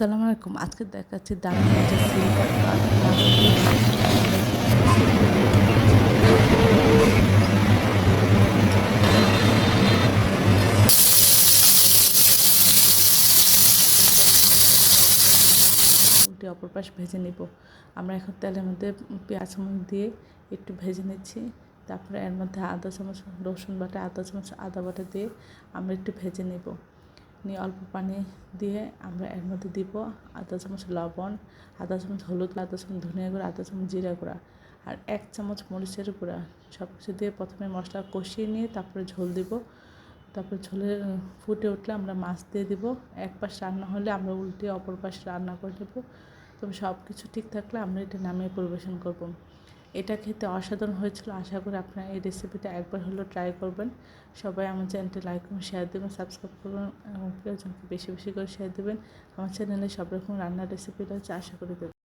আসসালামু আলাইকুম। আজকে দেখাচ্ছি দারুণ মজার সিলভার কাপ মাছ উল্টে অপর পাশ ভেজে নিব। আমরা এখন তেলের মধ্যে পেঁয়াজ চামচ দিয়ে একটু ভেজে নিচ্ছি। তারপরে এর মধ্যে আধা চামচ রসুন বাটা, আধা চামচ আদা বাটা দিয়ে আমরা একটু ভেজে নিব। নিয়ে অল্প পানি দিয়ে আমরা এর মধ্যে দিব আধা চামচ লবণ, আধা চামচ হলুদ, আধা চামচ ধনিয়া গুঁড়া, আধা চামচ জিরা গুঁড়া আর 1 চামচ মরিচের গুঁড়া। সব কিছু দিয়ে প্রথমে মশলা কষিয়ে নিয়ে তারপরে ঝোল দিব। তারপরে ঝোলে ফুটে উঠলে আমরা মাছ দিয়ে দিব। এক পাশ রান্না হলে আমরা উল্টে অপর পাশ রান্না করে নেব। তবে সব কিছু ঠিক থাকলে আমরা এটা নামিয়ে পরিবেশন করব। এটা খেতে অসাধারণ হয়েছিল। আশা করি আপনারা এই রেসিপিটা একবার হলেও ট্রাই করবেন। সবাই আমার চ্যানেলটি লাইক এবং শেয়ার দেবেন, সাবস্ক্রাইব করবেন এবং প্রিয়জনকে বেশি বেশি করে শেয়ার দেবেন। আমার চ্যানেলে সব রকম রান্নার রেসিপি রয়েছে, আশা করি দেবেন।